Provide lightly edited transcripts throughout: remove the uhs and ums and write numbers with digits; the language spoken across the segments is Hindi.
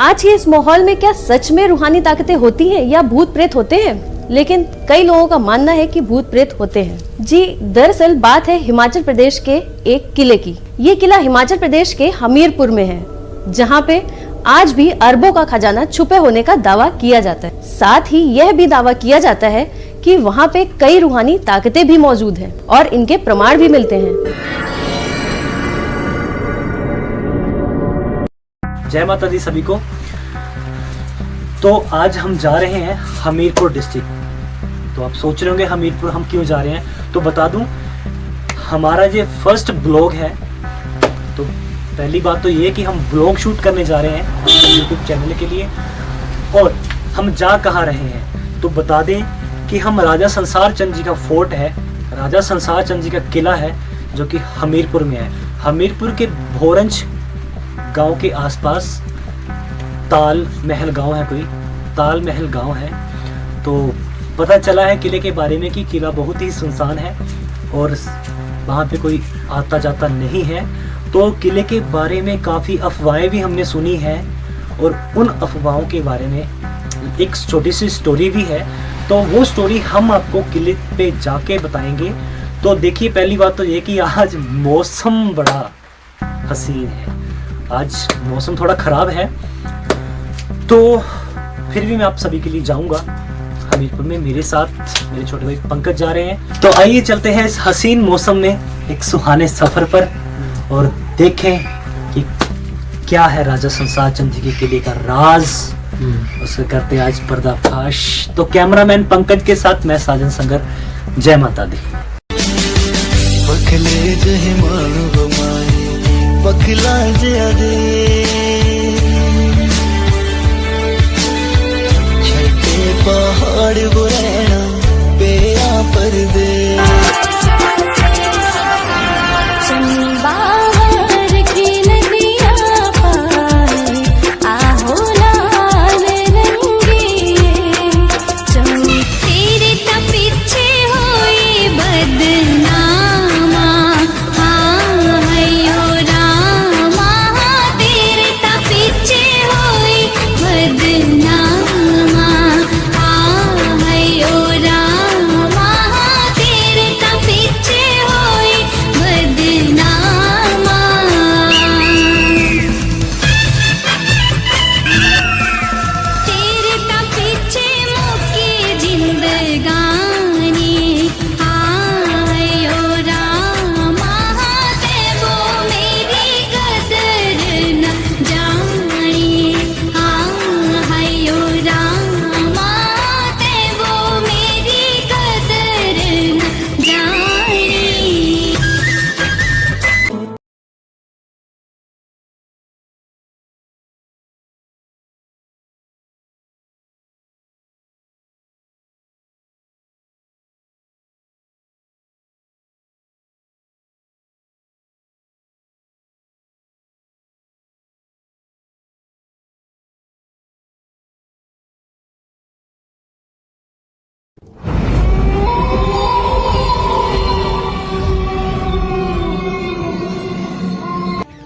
आज के इस माहौल में क्या सच में रूहानी ताकतें होती हैं या भूत प्रेत होते हैं? लेकिन कई लोगों का मानना है कि भूत प्रेत होते हैं। जी, दरअसल बात है हिमाचल प्रदेश के एक किले की। ये किला हिमाचल प्रदेश के हमीरपुर में है, जहाँ पे आज भी अरबों का खजाना छुपे होने का दावा किया जाता है। साथ ही यह भी दावा किया जाता है कि वहाँ पे कई रूहानी ताकतें भी मौजूद हैं और इनके प्रमाण भी मिलते हैं। जय माता दी सभी को। तो आज हम जा रहे हैं हमीरपुर डिस्ट्रिक्ट। तो आप सोच रहे होंगे हमीरपुर हम क्यों जा रहे हैं, तो बता दूं, हमारा ये फर्स्ट ब्लॉग है। तो पहली बात तो ये कि हम ब्लॉग शूट करने जा रहे हैं यूट्यूब चैनल के लिए। और हम जा कहाँ रहे हैं तो बता दें कि हम राजा संसार चंद जी का फोर्ट है, राजा संसार चंद जी का किला है, जो कि हमीरपुर में है। हमीरपुर के भोरंज गांव के आसपास ताल महल गांव है, कोई ताल महल गांव है। तो पता चला है किले के बारे में कि किला बहुत ही सुनसान है और वहाँ पे कोई आता जाता नहीं है। तो किले के बारे में काफ़ी अफवाहें भी हमने सुनी हैं और उन अफवाहों के बारे में एक छोटी सी स्टोरी भी है। तो वो स्टोरी हम आपको किले पे जाके बताएंगे। तो देखिए, पहली बात तो ये कि आज मौसम बड़ा हसीन है। आज मौसम थोड़ा ख़राब है, तो फिर भी मैं आप सभी के लिए जाऊंगा हमीरपुर में। मेरे साथ मेरे छोटे भाई पंकज जा रहे हैं। तो आइए चलते हैं इस हसीन मौसम में एक सुहाने सफ़र पर और देखें कि क्या है राजा संसार चंद जी के किले का राज। उससे करते आज पर्दाफाश। तो कैमरामैन पंकज के साथ मैं साजन संगर। जय माता दी। पखला दे छठे पहाड़ बुरैना पे पर दे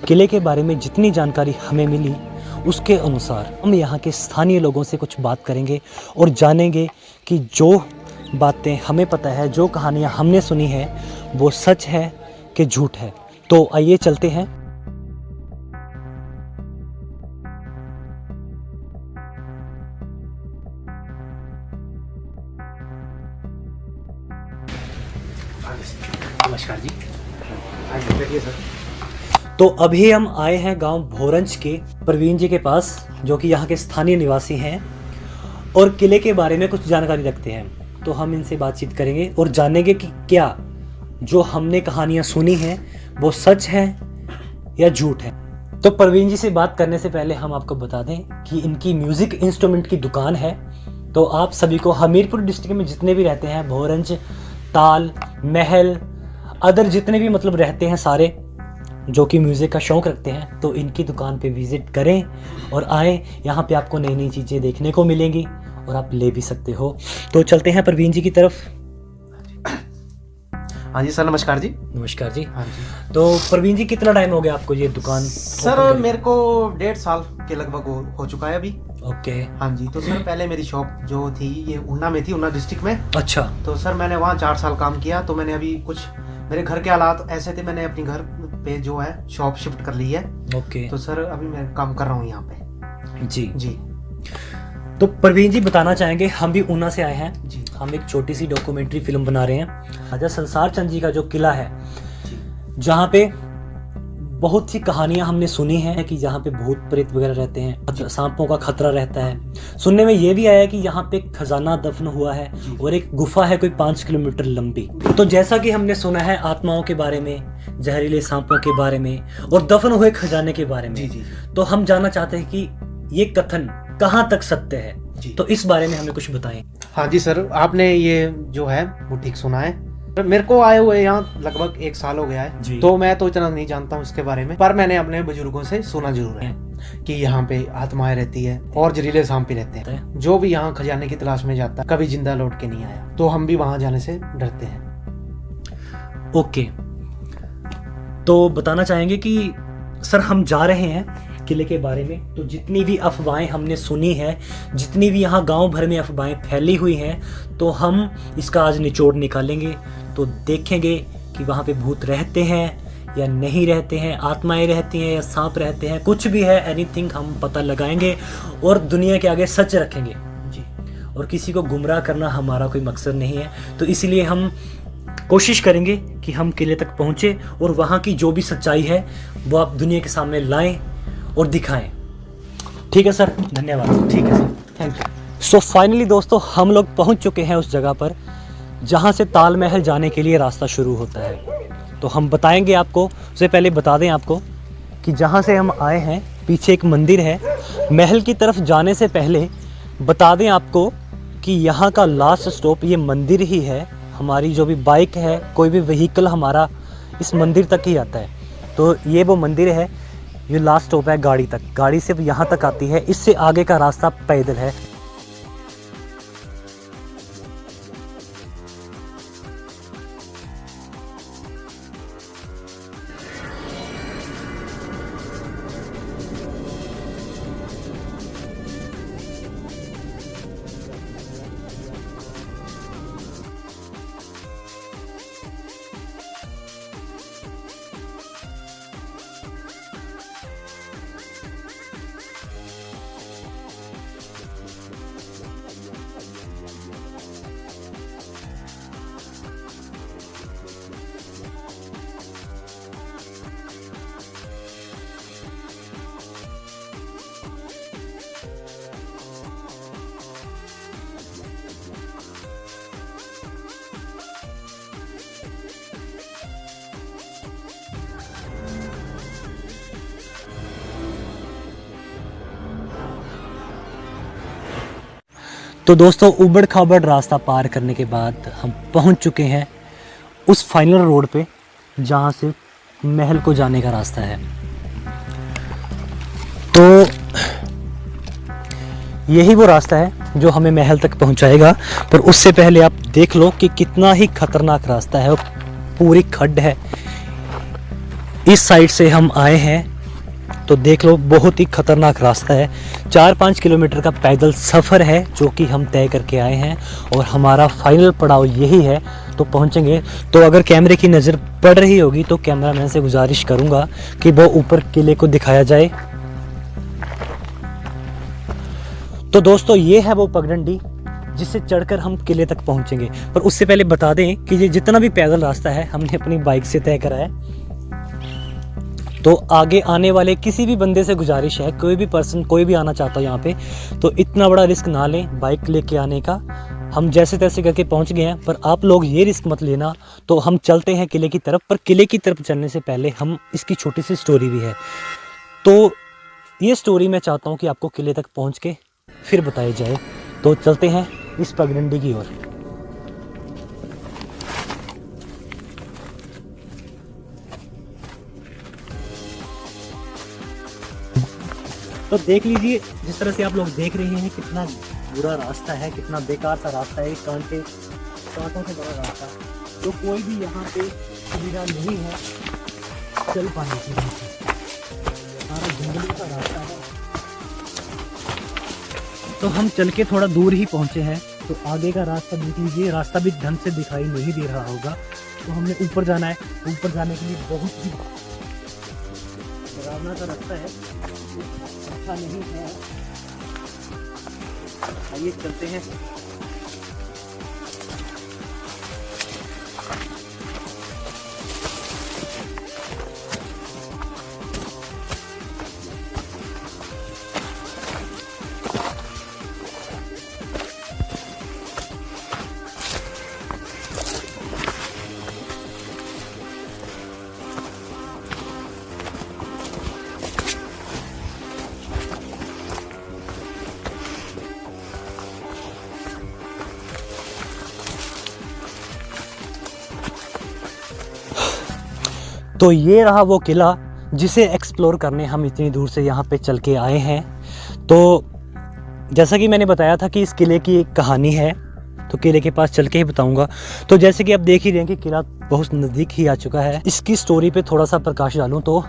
किले के बारे में जितनी जानकारी हमें मिली उसके अनुसार हम यहाँ के स्थानीय लोगों से कुछ बात करेंगे और जानेंगे कि जो बातें हमें पता है, जो कहानियाँ हमने सुनी है, वो सच है कि झूठ है। तो आइए चलते हैं। नमस्कार जी। तो अभी हम आए हैं गांव भोरंज के प्रवीण जी के पास, जो कि यहाँ के स्थानीय निवासी हैं और किले के बारे में कुछ जानकारी रखते हैं। तो हम इनसे बातचीत करेंगे और जानेंगे कि क्या जो हमने कहानियाँ सुनी हैं वो सच है या झूठ है। तो प्रवीण जी से बात करने से पहले हम आपको बता दें कि इनकी म्यूज़िक इंस्ट्रूमेंट की दुकान है। तो आप सभी को हमीरपुर डिस्ट्रिक्ट में जितने भी रहते हैं, भोरंज, ताल, महल, अदर जितने भी मतलब रहते हैं सारे जो कि म्यूज़िक का शौक़ रखते हैं, तो इनकी दुकान पे विज़िट करें और आएँ। यहाँ पे आपको नई नई चीज़ें देखने को मिलेंगी और आप ले भी सकते हो। तो चलते हैं प्रवीण जी की तरफ। हाँ जी सर, नमस्कार जी। नमस्कार जी। हाँ जी तो प्रवीण जी, कितना टाइम हो गया आपको ये दुकान सर, open मेरे को 1.5 साल के लगभग हो चुका है अभी। करे? ओके। हाँ जी, तो सर पहले मेरी शॉप जो थी ये ऊना में थी, ऊना डिस्ट्रिक्ट में। अच्छा। तो सर मैंने वहाँ 4 साल काम किया। तो मैंने अभी कुछ, मेरे घर के हालात ऐसे थे, मैंने अपनी घर पे जो है शॉप शिफ्ट कर ली है। ओके। तो सर अभी मैं काम कर रहा हूँ यहाँ पे। जी जी तो प्रवीण जी बताना चाहेंगे, हम भी ऊना से आए हैं। जी हम एक छोटी सी डॉक्यूमेंट्री फिल्म बना रहे हैं। राजा संसार चंद जी का जो किला है, जी जहाँ पे बहुत सी कहानियां हमने सुनी हैं कि जहाँ पे भूत प्रेत वगैरह रहते हैं, सांपों का खतरा रहता है। सुनने में ये भी आया कि यहाँ पे एक खजाना दफन हुआ है जी। और एक गुफा है कोई 5 किलोमीटर लंबी। तो जैसा कि हमने सुना है आत्माओं के बारे में, जहरीले सांपों के बारे में और दफन हुए खजाने के बारे जी में, जी तो हम जानना चाहते हैं कि ये कथन कहाँ तक सत्य है। जी। तो इस बारे में हमें कुछ बताएं। हाँ जी सर, आपने ये जो है वो ठीक सुना है। मेरे को आए हुए यहाँ लगभग 1 साल हो गया जी। है। तो मैं तो इतना नहीं जानता हूँ इसके बारे में, पर मैंने अपने बुजुर्गों से सुना जरूर है कि यहाँ पे आत्माएं रहती है और जहरीले सांप भी रहते हैं। जो भी यहाँ खजाने की तलाश में जाता है कभी जिंदा लौट के नहीं आया। तो हम भी वहां जाने से डरते हैं। ओके। तो बताना चाहेंगे कि सर हम जा रहे हैं किले के बारे में, तो जितनी भी अफवाहें हमने सुनी है, जितनी भी यहाँ गांव भर में अफवाहें फैली हुई हैं, तो हम इसका आज निचोड़ निकालेंगे। तो देखेंगे कि वहाँ पे भूत रहते हैं या नहीं रहते हैं, आत्माएं रहती हैं या सांप रहते हैं, कुछ भी है, एनीथिंग हम पता लगाएंगे और दुनिया के आगे सच रखेंगे जी और किसी को गुमराह करना हमारा कोई मकसद नहीं है। तो इसलिए हम कोशिश करेंगे कि हम किले तक पहुँचे और वहाँ की जो भी सच्चाई है वो आप दुनिया के सामने लाएं और दिखाएं। ठीक है सर, धन्यवाद। ठीक है sir, thank you. So finally दोस्तों, हम लोग पहुंच चुके हैं उस जगह पर जहां से तालमहल जाने के लिए रास्ता शुरू होता है। तो हम बताएंगे आपको, उससे पहले बता दें आपको कि जहां से हम आए हैं पीछे एक मंदिर है। महल की तरफ जाने से पहले बता दें आपको कि यहाँ का लास्ट स्टॉप ये मंदिर ही है। हमारी जो भी बाइक है, कोई भी व्हीकल हमारा इस मंदिर तक ही आता है। तो ये वो मंदिर है, ये लास्ट स्टॉप है गाड़ी तक। गाड़ी सिर्फ यहाँ तक आती है, इससे आगे का रास्ता पैदल है। तो दोस्तों, उबड़ खाबड़ रास्ता पार करने के बाद हम पहुंच चुके हैं उस फाइनल रोड पे जहां से महल को जाने का रास्ता है। तो यही वो रास्ता है जो हमें महल तक पहुंचाएगा। पर उससे पहले आप देख लो कि कितना ही खतरनाक रास्ता है, पूरी खड्ड है। इस साइड से हम आए हैं तो देख लो, बहुत ही खतरनाक रास्ता है। 4-5 किलोमीटर का पैदल सफ़र है जो कि हम तय करके आए हैं और हमारा फाइनल पड़ाव यही है। तो पहुंचेंगे। तो अगर कैमरे की नज़र पड़ रही होगी तो कैमरामैन से गुजारिश करूंगा कि वो ऊपर किले को दिखाया जाए। तो दोस्तों, ये है वो पगडंडी जिससे चढ़कर हम किले तक पहुंचेंगे। पर उससे पहले बता दें कि ये जितना भी पैदल रास्ता है हमने अपनी बाइक से तय करा है। तो आगे आने वाले किसी भी बंदे से गुजारिश है, कोई भी पर्सन, कोई भी आना चाहता है यहाँ पे, तो इतना बड़ा रिस्क ना लें बाइक लेके आने का। हम जैसे तैसे करके पहुँच गए हैं, पर आप लोग ये रिस्क मत लेना। तो हम चलते हैं किले की तरफ। पर किले की तरफ चलने से पहले हम इसकी छोटी सी स्टोरी भी है। तो ये स्टोरी मैं चाहता हूँ कि आपको किले तक पहुँच के फिर बताई जाए। तो चलते हैं इस पगडंडी की ओर। तो देख लीजिए, जिस तरह से आप लोग देख रहे हैं, कितना बुरा रास्ता है, कितना बेकार सा रास्ता है। कांटों से भरा रास्ता। तो कोई भी यहाँ पे सुविधा नहीं है चल पाने की। सारा जंगलों का रास्ता है। तो हम चल के थोड़ा दूर ही पहुँचे हैं, तो आगे का रास्ता देख लीजिए, रास्ता भी ढंग से दिखाई नहीं दे रहा होगा। तो हमने ऊपर जाना है, ऊपर जाने के लिए बहुत ही डरावना का रास्ता है, अच्छा नहीं है। आइए चलते हैं। तो ये रहा वो किला जिसे एक्सप्लोर करने हम इतनी दूर से यहाँ पे चल के आए हैं। तो जैसा कि मैंने बताया था कि इस किले की एक कहानी है, तो किले के पास चल के ही बताऊंगा। तो जैसे कि आप देख ही रहे हैं कि किला बहुत नज़दीक ही आ चुका है। इसकी स्टोरी पे थोड़ा सा प्रकाश डालूं तो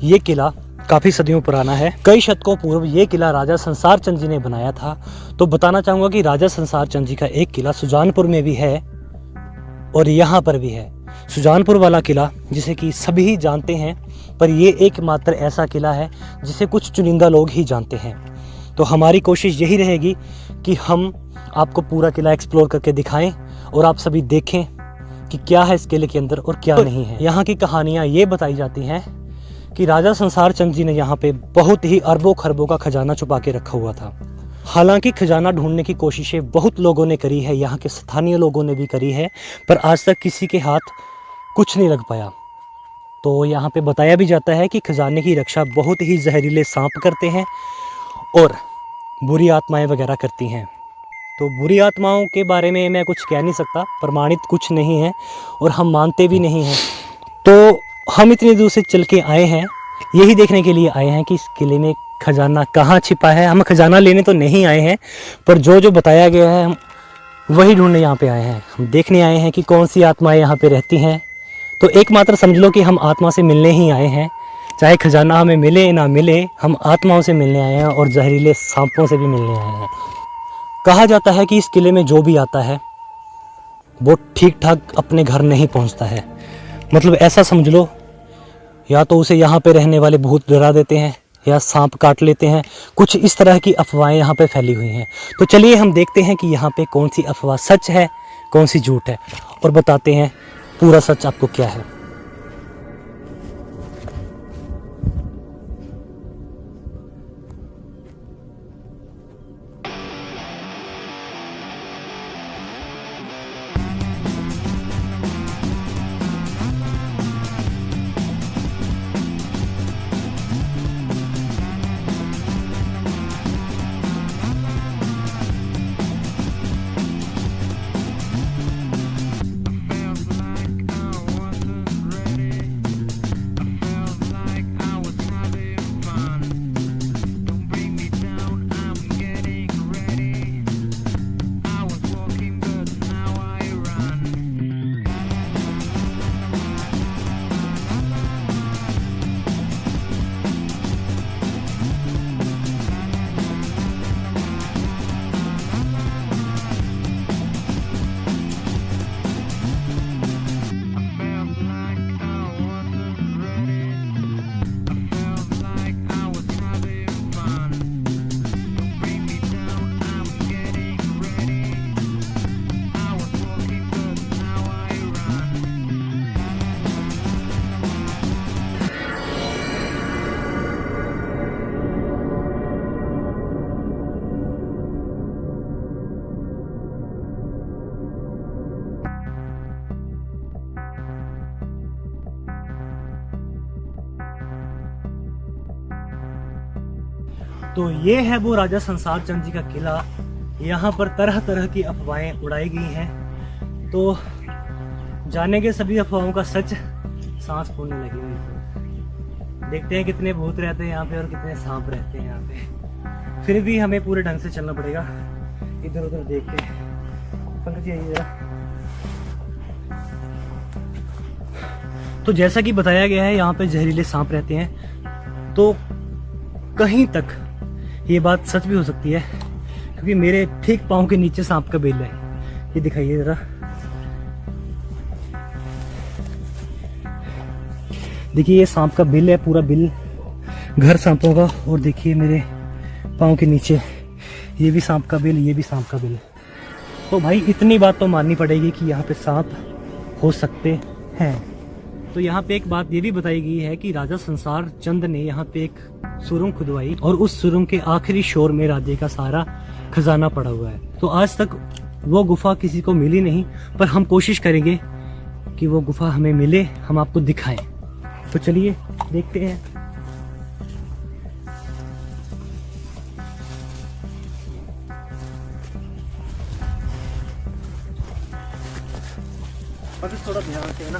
ये किला काफ़ी सदियों पुराना है। कई शतकों पूर्व ये किला राजा संसार चंद जी ने बनाया था। तो बताना चाहूँगा कि राजा संसार चंद जी का एक किला सुजानपुर में भी है और यहाँ पर भी है। सुजानपुर वाला किला जिसे कि सभी जानते हैं, पर ये एकमात्र ऐसा किला है जिसे कुछ चुनिंदा लोग ही जानते हैं। तो हमारी कोशिश यही रहेगी कि हम आपको पूरा किला एक्सप्लोर करके दिखाएं और आप सभी देखें कि क्या है इस किले के अंदर और क्या नहीं है। यहाँ की कहानियाँ ये बताई जाती हैं कि राजा संसार चंद जी ने यहाँ पे बहुत ही अरबों खरबों का खजाना छुपा के रखा हुआ था। हालांकि खजाना ढूंढने की कोशिशें बहुत लोगों ने करी है, यहाँ के स्थानीय लोगों ने भी करी है, पर आज तक किसी के हाथ कुछ नहीं लग पाया। तो यहाँ पे बताया भी जाता है कि खजाने की रक्षा बहुत ही जहरीले सांप करते हैं और बुरी आत्माएं वगैरह करती हैं। तो बुरी आत्माओं के बारे में मैं कुछ कह नहीं सकता, प्रमाणित कुछ नहीं है और हम मानते भी नहीं हैं। तो हम इतनी दूर से चल के आए हैं, यही देखने के लिए आए हैं कि इस किले में खजाना कहाँ छिपा है। हम खजाना लेने तो नहीं आए हैं, पर जो जो बताया गया है हम वही ढूंढने यहाँ पे आए हैं। हम देखने आए हैं कि कौन सी आत्माएं यहाँ पे रहती हैं। तो एकमात्र समझ लो कि हम आत्मा से मिलने ही आए हैं। चाहे खजाना हमें मिले ना मिले, हम आत्माओं से मिलने आए हैं और जहरीले सांपों से भी मिलने आए हैं। कहा जाता है कि इस किले में जो भी आता है वो ठीक ठाक अपने घर नहीं पहुंचता है। मतलब ऐसा समझ लो, या तो उसे यहाँ पे रहने वाले भूत डरा देते हैं या सांप काट लेते हैं। कुछ इस तरह की अफवाहें यहाँ पे फैली हुई हैं। तो चलिए हम देखते हैं कि यहाँ पे कौन सी अफवाह सच है, कौन सी झूठ है, और बताते हैं पूरा सच आपको क्या है। तो ये है वो राजा संसार चंद जी का किला। यहाँ पर तरह तरह की अफवाहें उड़ाई गई हैं। तो जानेंगे सभी अफवाहों का सच। सांस फूलने लगी हुई। देखते हैं कितने भूत रहते हैं यहाँ पे और कितने सांप रहते हैं यहाँ पे। फिर भी हमें पूरे ढंग से चलना पड़ेगा, इधर उधर देख के। पंकज जी आइए जरा। तो जैसा कि बताया गया है यहाँ पे जहरीले सांप रहते हैं, तो कहीं तक ये बात सच भी हो सकती है, क्योंकि मेरे ठीक पाँव के नीचे सांप का बिल है। ये दिखाइए जरा, देखिए ये सांप का बिल है, पूरा बिल घर सांपों का। और देखिए मेरे पाँव के नीचे ये भी सांप का बिल, ये भी सांप का बिल। तो भाई इतनी बात तो माननी पड़ेगी कि यहाँ पे सांप हो सकते हैं। तो यहाँ पे एक बात ये भी बताई गई है कि राजा संसार चंद ने यहाँ पे एक सुरंग खुदवाई और उस सुरंग के आखिरी शोर में राज्य का सारा खजाना पड़ा हुआ है। तो आज तक वो गुफा किसी को मिली नहीं, पर हम कोशिश करेंगे कि वो गुफा हमें मिले, हम आपको दिखाएं। तो चलिए देखते हैं। बस थोड़ा ध्यान से है ना।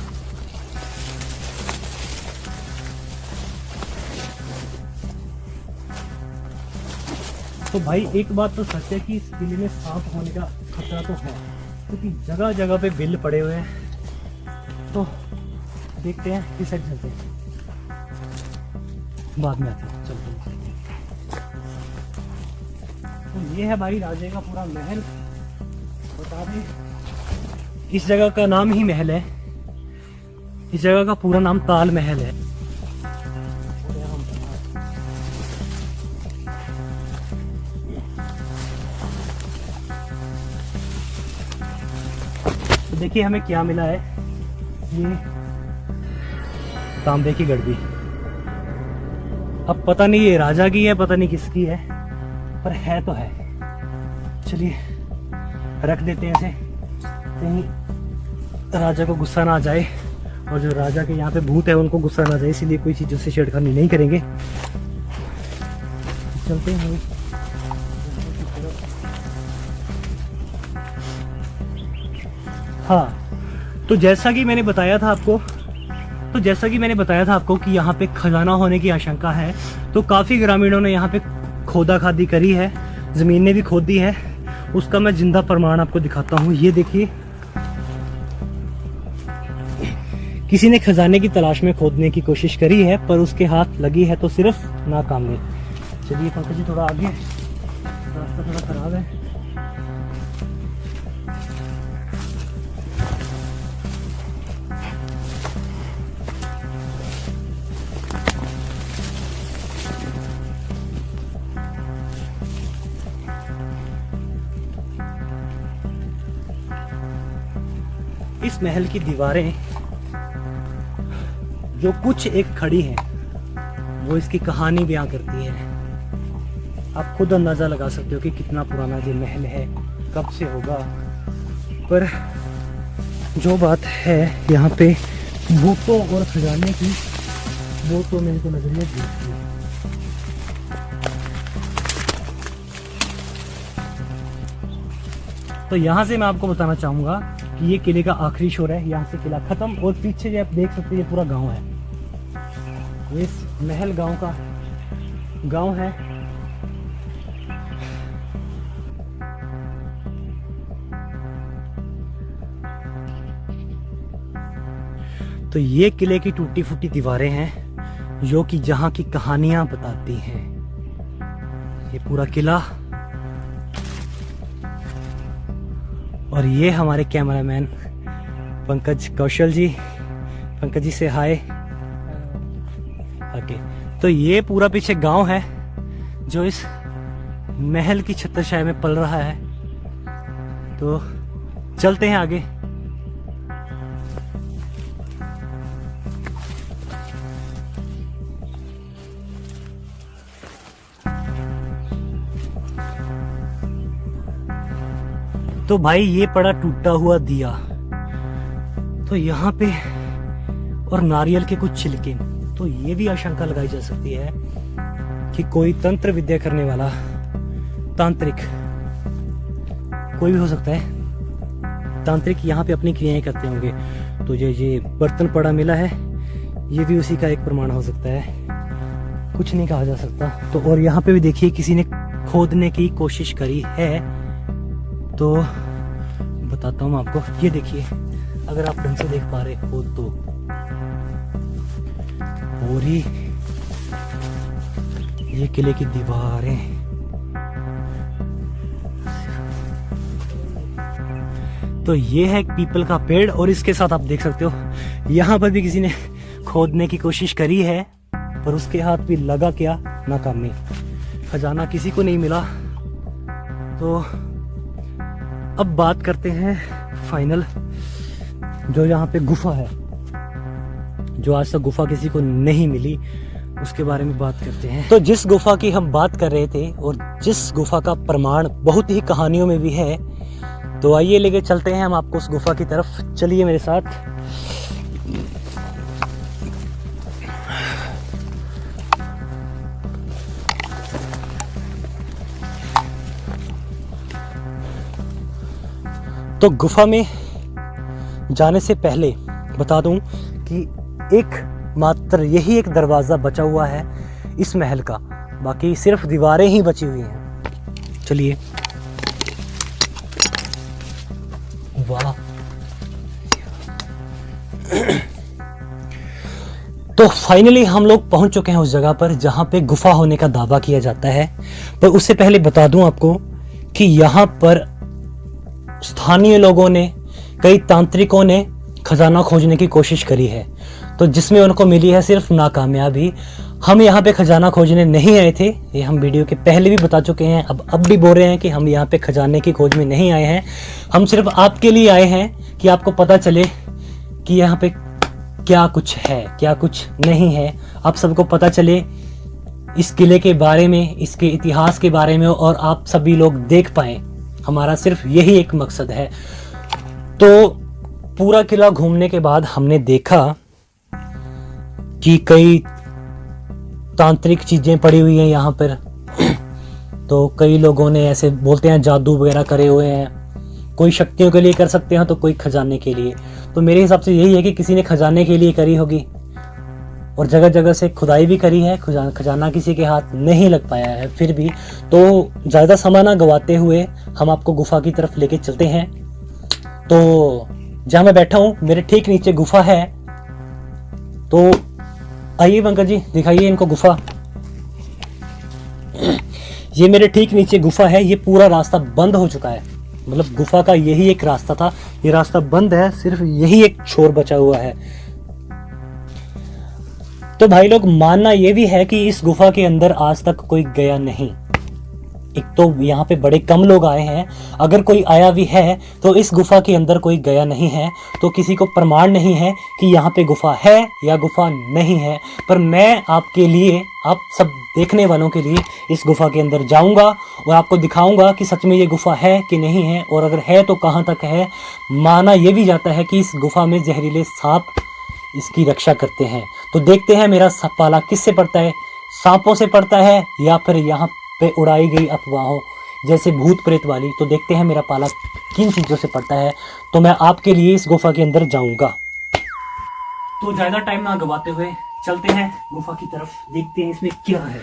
तो भाई एक बात तो सच है कि इस किले में सांप होने का खतरा तो है, क्योंकि जगह जगह पे बिल पड़े हुए हैं। तो देखते हैं किस साइड चलते हैं, बाद में आते हैं, चलते हैं। तो ये है भाई राजे का पूरा महल। बता दें इस जगह का नाम ही महल है, इस जगह का पूरा नाम ताल महल है। तो देखिए हमें क्या मिला है, ये तांबे की गड़बी। अब पता नहीं ये राजा की है, पता नहीं किसकी है, पर है तो है। चलिए रख देते हैं इसे, कहीं राजा को गुस्सा ना आ जाए, और जो राजा के यहाँ पे भूत है उनको गुस्सा ना आ जाए, इसीलिए कोई चीजों से छेड़खानी नहीं करेंगे। चलते हैं। हाँ, तो जैसा कि मैंने बताया था आपको कि यहाँ पे खजाना होने की आशंका है, तो काफी ग्रामीणों ने यहाँ पे खोदा खादी करी है, जमीन ने भी खोद दी है। उसका मैं जिंदा प्रमाण आपको दिखाता हूँ। ये देखिए, किसी ने खजाने की तलाश में खोदने की कोशिश करी है, पर उसके हाथ लगी है तो सिर्फ नाकामयाब। चलिए पंकज जी थोड़ा आगे, रास्ता थोड़ा खराब है। इस महल की दीवारें जो कुछ एक खड़ी हैं, वो इसकी कहानी बयां करती है। आप खुद अंदाजा लगा सकते हो कि कितना पुराना ये महल है, कब से होगा। पर जो बात है यहाँ पे भूतों और खजाने की, वो तो मेरे को नजरिए देखती है। तो यहाँ से मैं आपको बताना चाहूंगा कि ये किले का आखिरी शोर है, यहाँ से किला खत्म, और पीछे जो आप देख सकते हैं ये पूरा गांव है। ये महल गांव का गांव है। तो ये किले की टूटी फूटी दीवारें हैं जो कि जहां की कहानियां बताती हैं। ये पूरा किला, और ये हमारे कैमरामैन पंकज कौशल जी। पंकज जी से हाय। ओके, तो ये पूरा पीछे गांव है जो इस महल की छत्रछाया में पल रहा है। तो चलते हैं आगे। तो भाई ये पड़ा टूटा हुआ दिया, तो यहाँ पे और नारियल के कुछ छिलके, तो ये भी आशंका लगाई जा सकती है कि कोई तंत्र विद्या करने वाला तांत्रिक, कोई भी हो सकता है, तांत्रिक यहाँ पे अपनी क्रियाएं करते होंगे। तो ये बर्तन पड़ा मिला है, ये भी उसी का एक प्रमाण हो सकता है, कुछ नहीं कहा जा सकता। तो और यहाँ पे भी देखिए किसी ने खोदने की कोशिश करी है, तो बताता हूँ आपको। ये देखिए, अगर आप ढंग से देख पा रहे हो तो पूरी ये किले की दीवारें, तो ये है एक पीपल का पेड़ और इसके साथ आप देख सकते हो यहाँ पर भी किसी ने खोदने की कोशिश करी है, पर उसके हाथ भी लगा क्या, नाकामी। खजाना किसी को नहीं मिला। तो अब बात करते हैं फाइनल, जो यहाँ पे गुफा है, जो आज तक गुफा किसी को नहीं मिली, उसके बारे में बात करते हैं। तो जिस गुफा की हम बात कर रहे थे और जिस गुफा का प्रमाण बहुत ही कहानियों में भी है, तो आइए लेके चलते हैं हम आपको उस गुफा की तरफ। चलिए मेरे साथ। तो गुफा में जाने से पहले बता दूं कि एक मात्र यही एक दरवाज़ा बचा हुआ है इस महल का, बाकी सिर्फ दीवारें ही बची हुई हैं। चलिए। वाह। तो फाइनली हम लोग पहुंच चुके हैं उस जगह पर जहां पे गुफा होने का दावा किया जाता है। पर उससे पहले बता दूं आपको कि यहां पर स्थानीय लोगों ने, कई तांत्रिकों ने खजाना खोजने की कोशिश करी है, तो जिसमें उनको मिली है सिर्फ नाकामयाबी। हम यहाँ पे खजाना खोजने नहीं आए थे, ये हम वीडियो के पहले भी बता चुके हैं, अब भी बोल रहे हैं कि हम यहाँ पे खजाने की खोज में नहीं आए हैं। हम सिर्फ आपके लिए आए हैं कि आपको पता चले कि यहाँ पे क्या कुछ है, क्या कुछ नहीं है। आप सबको पता चले इस किले के बारे में, इसके इतिहास के बारे में, और आप सभी लोग देख पाएँ। हमारा सिर्फ यही एक मकसद है। तो पूरा किला घूमने के बाद हमने देखा कि कई तांत्रिक चीजें पड़ी हुई हैं यहाँ पर। तो कई लोगों ने ऐसे बोलते हैं जादू वगैरह करे हुए हैं, कोई शक्तियों के लिए कर सकते हैं तो कोई खजाने के लिए। तो मेरे हिसाब से यही है कि किसी ने खजाने के लिए करी होगी, और जगह जगह से खुदाई भी करी है, खजाना किसी के हाथ नहीं लग पाया है फिर भी। तो ज़्यादा समय ना गवाते हुए हम आपको गुफा की तरफ लेके चलते हैं। तो जहाँ मैं बैठा हूँ मेरे ठीक नीचे गुफा है, तो आइए पंकज जी दिखाइए इनको गुफा। ये मेरे ठीक नीचे गुफा है। ये पूरा रास्ता बंद हो चुका है, मतलब गुफा का यही एक रास्ता था, ये रास्ता बंद है, सिर्फ यही एक छोर बचा हुआ है। तो भाई लोग, मानना ये भी है कि इस गुफा के अंदर आज तक कोई गया नहीं। एक तो यहाँ पे बड़े कम लोग आए हैं, अगर कोई आया भी है तो इस गुफा के अंदर कोई गया नहीं है, तो किसी को प्रमाण नहीं है कि यहाँ पे गुफा है या गुफा नहीं है। पर मैं आपके लिए, आप सब देखने वालों के लिए इस गुफा के अंदर जाऊँगा और आपको दिखाऊँगा कि सच में ये गुफा है कि नहीं है, और अगर है तो कहाँ तक है। माना ये भी जाता है कि इस गुफा में जहरीले सांप इसकी रक्षा करते हैं। तो देखते हैं मेरा पाला किससे पड़ता है, सांपों से पड़ता है या फिर यहाँ पे उड़ाई गई अफवाहों जैसे भूत प्रेत वाली। तो देखते हैं मेरा पाला किन चीज़ों से पड़ता है। तो मैं आपके लिए इस गुफा के अंदर जाऊंगा। तो ज़्यादा टाइम ना गवाते हुए चलते हैं गुफा की तरफ, देखते हैं इसमें क्या है।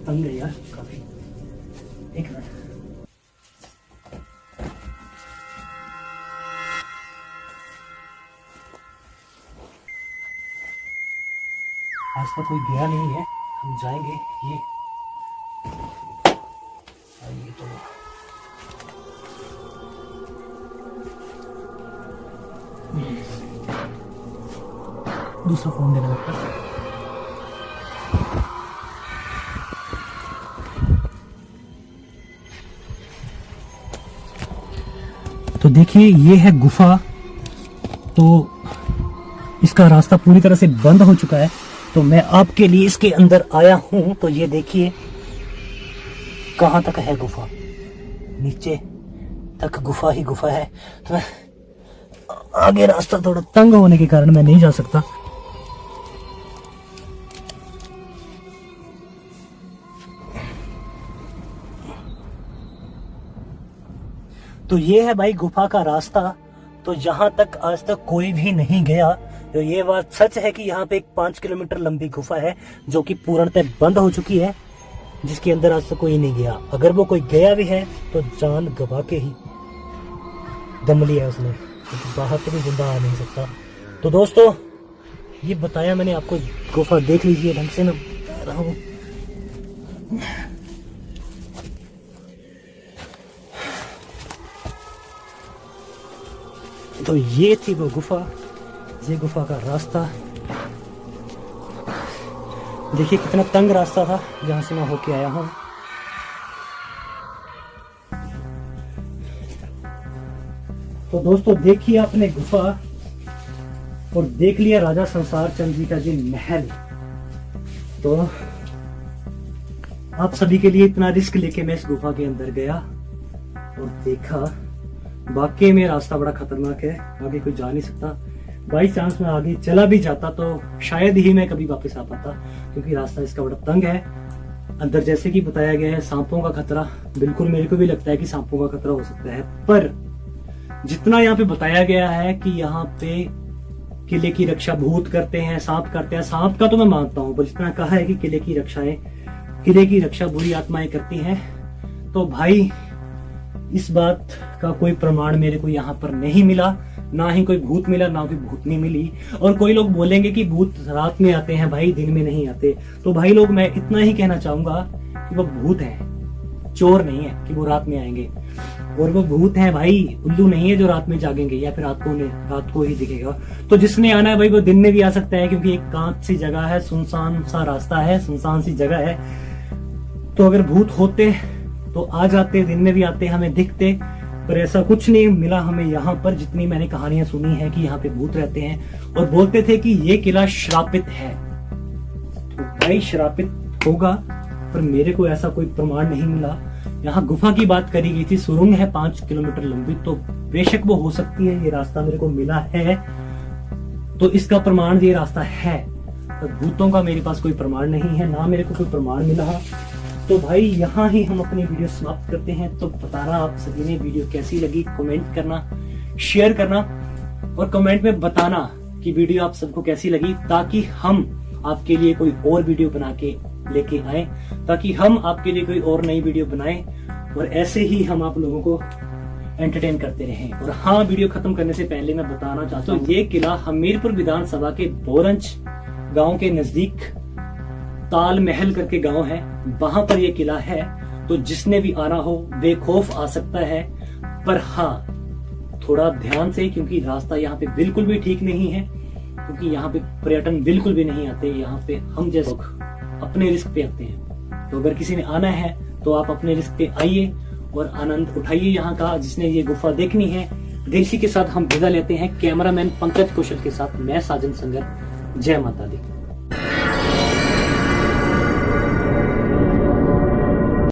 तंग है यार काफी। एक मिनट। आज तक कोई गया नहीं है, हम जाएंगे। ये तो दूसरा फोन देना लगता है। तो देखिए ये है गुफा, तो इसका रास्ता पूरी तरह से बंद हो चुका है। तो मैं आपके लिए इसके अंदर आया हूं। तो ये देखिए कहां तक है गुफा, नीचे तक गुफा ही गुफा है। तो मैं आगे रास्ता थोड़ा तंग होने के कारण मैं नहीं जा सकता। तो ये है भाई गुफा का रास्ता। तो यहाँ तक आज तक कोई भी नहीं गया। तो ये बात सच है कि यहाँ पे एक 5 किलोमीटर लंबी गुफा है जो कि पूर्णतः बंद हो चुकी है, जिसके अंदर आज तक कोई नहीं गया। अगर वो कोई गया भी है तो जान गवा के ही। दम लिया है उसने, क्योंकि बाहर तो भी जिंदा आ नहीं सकता। तो दोस्तों ये बताया मैंने आपको, गुफा देख लीजिए ढंग से, मैं बता रहा हूँ। तो ये थी वो गुफा, ये गुफा का रास्ता देखिए, कितना तंग रास्ता था जहां से मैं होके आया हूँ। तो दोस्तों देखिए आपने गुफा, और देख लिया राजा संसार चंद जी का जी महल। तो आप सभी के लिए इतना रिस्क लेके मैं इस गुफा के अंदर गया और देखा, वाकई में रास्ता बड़ा खतरनाक है, आगे कोई जा नहीं सकता। बाई चांस मैं आगे चला भी जाता तो शायद ही मैं कभी वापस आ पाता, क्योंकि रास्ता इसका बड़ा तंग है। अंदर जैसे कि बताया गया है सांपों का खतरा, बिल्कुल मेरे को भी लगता है कि सांपों का खतरा हो सकता है, पर जितना यहाँ पे बताया गया है कि यहाँ पे किले की रक्षा भूत करते हैं, सांप करते हैं, सांप का तो मैं मानता हूँ, पर जितना कहा है कि किले की रक्षा बुरी आत्माएं करती हैं, तो भाई इस बात का कोई प्रमाण मेरे को यहाँ पर नहीं मिला, ना ही कोई भूत मिला, ना कोई भूतनी मिली। और कोई लोग बोलेंगे कि भूत रात में आते हैं, भाई दिन में नहीं आते। तो भाई लोग मैं इतना ही कहना चाहूंगा कि वो भूत हैं, चोर नहीं है कि वो रात में आएंगे, और वो भूत हैं भाई, उल्लू नहीं है जो रात में जागेंगे या फिर रात को ही दिखेगा। तो जिसने आना है भाई वो दिन में भी आ सकता है, क्योंकि एक कांच सी जगह है, सुनसान सा रास्ता है, सुनसान सी जगह है। तो अगर भूत होते तो आ जाते, दिन में भी आते, हमें दिखते, पर ऐसा कुछ नहीं मिला हमें यहाँ पर। जितनी मैंने कहानियां सुनी है कि यहाँ पे भूत रहते हैं, और बोलते थे कि ये किला श्रापित है। तो भाई श्रापित होगा, पर मेरे को ऐसा कोई प्रमाण नहीं मिला। यहाँ गुफा की बात करी गई थी, सुरंग है 5 किलोमीटर लंबी, तो बेशक वो हो सकती है, ये रास्ता मेरे को मिला है तो इसका प्रमाण ये रास्ता है। पर भूतों का मेरे पास कोई प्रमाण नहीं है, ना मेरे को कोई प्रमाण मिला। तो भाई यहाँ ही हम अपनी वीडियो समाप्त करते हैं। तो बताना आप सभी ने वीडियो कैसी लगी, कमेंट करना, शेयर करना, और कमेंट में बताना कि वीडियो आप सबको कैसी लगी, ताकि हम आपके लिए कोई और वीडियो बना के लेके आए, ताकि हम आपके लिए कोई और नई वीडियो बनाएं, और ऐसे ही हम आप लोगों को एंटरटेन करते रहें। और हाँ, वीडियो खत्म करने से पहले मैं बताना चाहता हूँ, ये किला हमीरपुर विधानसभा के बोरंज गांव के नजदीक ताल महल करके गांव है, वहां पर यह किला है। तो जिसने भी आना हो बेखौफ आ सकता है, पर हाँ थोड़ा ध्यान से, क्योंकि रास्ता यहाँ पे बिल्कुल भी ठीक नहीं है, क्योंकि यहाँ पे पर्यटन बिल्कुल भी नहीं आते। यहाँ पे हम जैसे लोग अपने रिस्क पे आते हैं। तो अगर किसी ने आना है तो आप अपने रिस्क पे आइए और आनंद उठाइए यहाँ का। जिसने ये गुफा देखनी है, इसी के साथ हम विदा लेते हैं। कैमरामैन पंकज कौशल के साथ मैं साजन संगर। जय माता दी।